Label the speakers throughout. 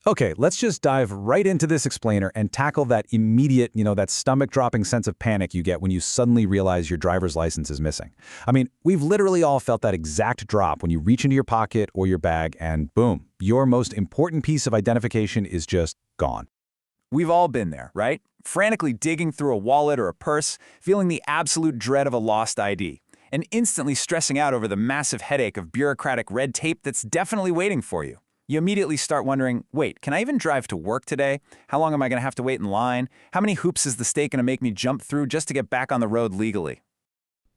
Speaker 1: Okay, let's just dive right into this explainer and tackle that immediate, that stomach-dropping sense of panic you get when you suddenly realize your driver's license is missing. I mean, we've literally all felt that exact drop when you reach into your pocket or your bag and boom, your most important piece of identification is just gone.
Speaker 2: We've all been there, right? Frantically digging through a wallet or a purse, feeling the absolute dread of a lost ID, and instantly stressing out over the massive headache of bureaucratic red tape that's definitely waiting for you. You immediately start wondering, wait, can I even drive to work today? How long am I going to have to wait in line? How many hoops is the state going to make me jump through just to get back on the road legally?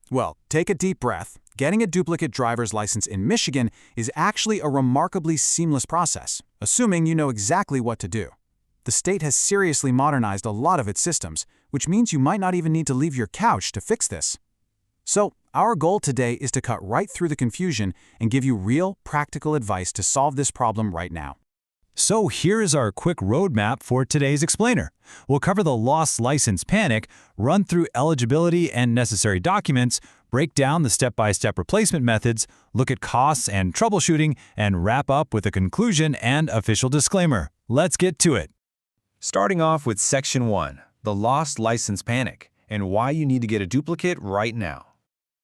Speaker 3: Well, take a deep breath. Getting a duplicate driver's license in Michigan is actually a remarkably seamless process, assuming you know exactly what to do. The state has seriously modernized a lot of its systems, which means you might not even need to leave your couch to fix this. So, our goal today is to cut right through the confusion and give you real, practical advice to solve this problem right now.
Speaker 4: So here is our quick roadmap for today's explainer. We'll cover the lost license panic, run through eligibility and necessary documents, break down the step-by-step replacement methods, look at costs and troubleshooting, and wrap up with a conclusion and official disclaimer. Let's get to it.
Speaker 2: Starting off with Section 1, the lost license panic, and why you need to get a duplicate right now.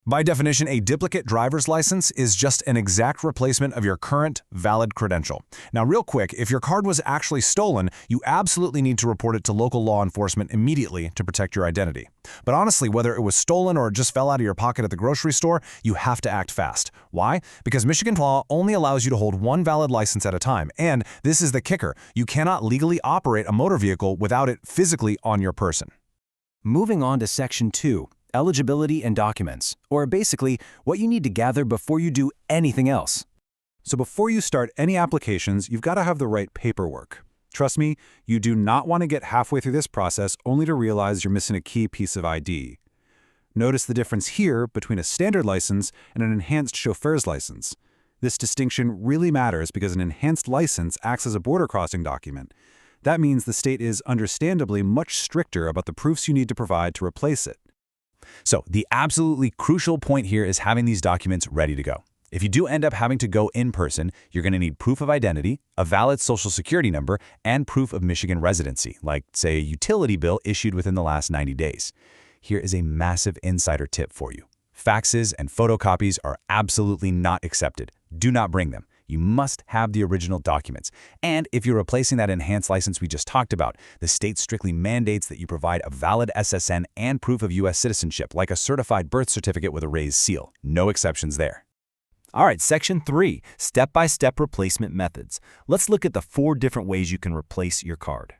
Speaker 1: By definition, a duplicate driver's license is just an exact replacement of your current, valid credential. Now, real quick, if your card was actually stolen, you absolutely need to report it to local law enforcement immediately to protect your identity. But honestly, whether it was stolen or just fell out of your pocket at the grocery store, you have to act fast. Why? Because Michigan law only allows you to hold one valid license at a time, and this is the kicker, you cannot legally operate a motor vehicle without it physically on your person.
Speaker 5: Moving on to Section 2. Eligibility and documents, or basically what you need to gather before you do anything else.
Speaker 1: So before you start any applications, you've got to have the right paperwork. Trust me, you do not want to get halfway through this process only to realize you're missing a key piece of ID. Notice the difference here between a standard license and an enhanced chauffeur's license. This distinction really matters because an enhanced license acts as a border crossing document. That means the state is understandably much stricter about the proofs you need to provide to replace it.
Speaker 4: So the absolutely crucial point here is having these documents ready to go. If you do end up having to go in person, you're going to need proof of identity, a valid social security number, and proof of Michigan residency, like, say, a utility bill issued within the last 90 days. Here is a massive insider tip for you. Faxes and photocopies are absolutely not accepted. Do not bring them. You must have the original documents. And if you're replacing that enhanced license we just talked about, the state strictly mandates that you provide a valid SSN and proof of U.S. citizenship, like a certified birth certificate with a raised seal. No exceptions there.
Speaker 5: All right, Section 3, step-by-step replacement methods. Let's look at the 4 different ways you can replace your card.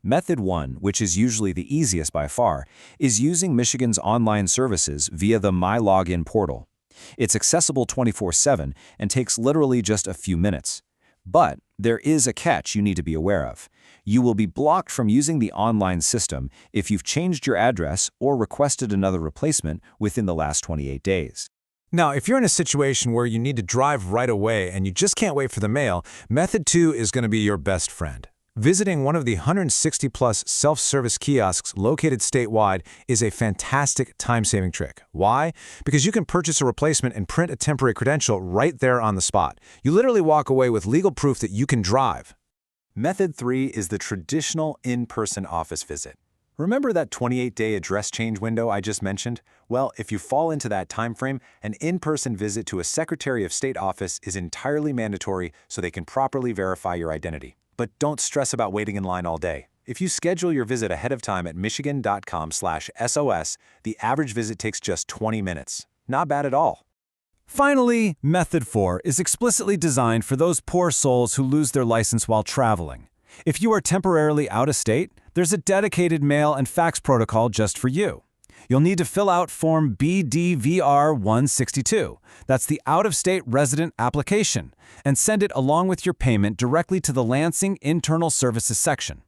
Speaker 5: Method 1, which is usually the easiest by far, is using Michigan's online services via the MyLogin portal. It's accessible 24/7 and takes literally just a few minutes. But there is a catch you need to be aware of. You will be blocked from using the online system if you've changed your address or requested another replacement within the last 28 days.
Speaker 3: Now, if you're in a situation where you need to drive right away and you just can't wait for the mail, Method 2 is going to be your best friend. Visiting one of the 160-plus self-service kiosks located statewide is a fantastic time-saving trick. Why? Because you can purchase a replacement and print a temporary credential right there on the spot. You literally walk away with legal proof that you can drive.
Speaker 2: Method 3 is the traditional in-person office visit. Remember that 28-day address change window I just mentioned? Well, if you fall into that time frame, an in-person visit to a Secretary of State office is entirely mandatory so they can properly verify your identity. But don't stress about waiting in line all day. If you schedule your visit ahead of time at michigan.com/SOS, the average visit takes just 20 minutes. Not bad at all.
Speaker 4: Finally, Method 4 is explicitly designed for those poor souls who lose their license while traveling. If you are temporarily out of state, there's a dedicated mail and fax protocol just for you. You'll need to fill out Form BDVR 162. That's the out-of-state resident application, and send it along with your payment directly to the Lansing Internal Services section.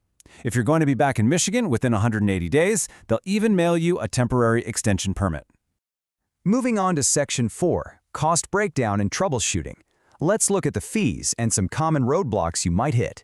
Speaker 4: If you're going to be back in Michigan within 180 days, they'll even mail you a temporary extension permit.
Speaker 5: Moving on to Section 4, cost breakdown and troubleshooting. Let's look at the fees and some common roadblocks you might hit.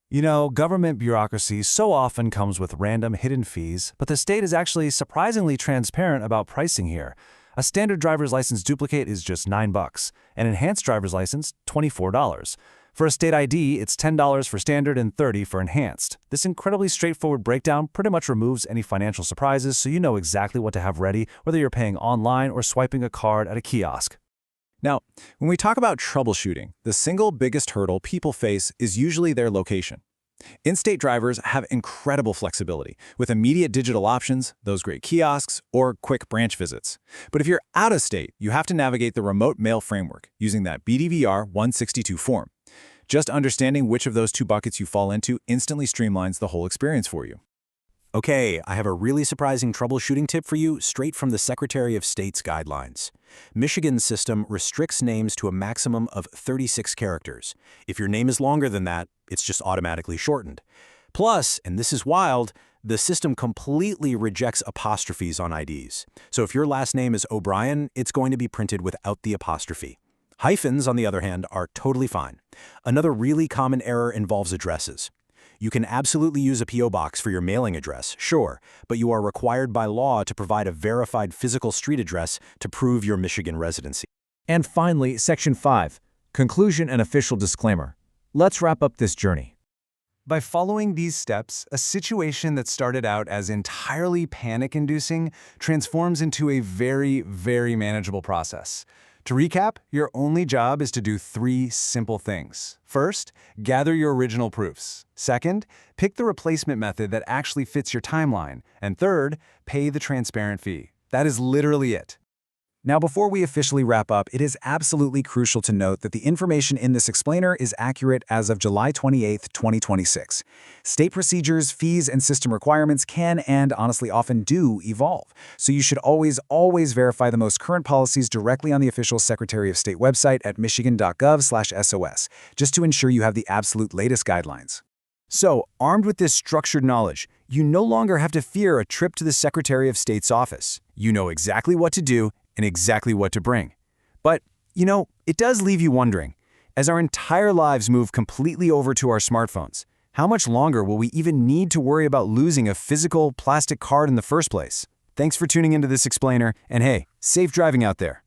Speaker 3: You know, government bureaucracy so often comes with random hidden fees, but the state is actually surprisingly transparent about pricing here. A standard driver's license duplicate is just $9, an enhanced driver's license, $24.
Speaker 1: For a state ID, it's $10 for standard and $30 for enhanced. This incredibly straightforward breakdown pretty much removes any financial surprises, so you know exactly what to have ready, whether you're paying online or swiping a card at a kiosk.
Speaker 2: Now, when we talk about troubleshooting, the single biggest hurdle people face is usually their location. In-state drivers have incredible flexibility, with immediate digital options, those great kiosks, or quick branch visits. But if you're out of state, you have to navigate the remote mail framework using that BDVR 162 form. Just understanding which of those two buckets you fall into instantly streamlines the whole experience for you.
Speaker 5: Okay, I have a really surprising troubleshooting tip for you straight from the Secretary of State's guidelines. Michigan's system restricts names to a maximum of 36 characters. If your name is longer than that, it's just automatically shortened. Plus, and this is wild, the system completely rejects apostrophes on IDs. So if your last name is O'Brien, it's going to be printed without the apostrophe. Hyphens, on the other hand, are totally fine. Another really common error involves addresses. You can absolutely use a P.O. box for your mailing address, sure, but you are required by law to provide a verified physical street address to prove your Michigan residency.
Speaker 1: And finally, Section 5, Conclusion and Official Disclaimer. Let's wrap up this journey. By following these steps, a situation that started out as entirely panic-inducing transforms into a very, very manageable process. To recap, your only job is to do 3 simple things. First, gather your original proofs. Second, pick the replacement method that actually fits your timeline. And third, pay the transparent fee. That is literally it.
Speaker 2: Now, before we officially wrap up, it is absolutely crucial to note that the information in this explainer is accurate as of July 28, 2026. State procedures, fees, and system requirements can and honestly often do evolve. So you should always verify the most current policies directly on the official Secretary of State website at michigan.gov/SOS, just to ensure you have the absolute latest guidelines.
Speaker 1: So, armed with this structured knowledge, you no longer have to fear a trip to the Secretary of State's office. You know exactly what to do and exactly what to bring. But, you know, it does leave you wondering, as our entire lives move completely over to our smartphones, how much longer will we even need to worry about losing a physical plastic card in the first place? Thanks for tuning into this explainer, and hey, safe driving out there.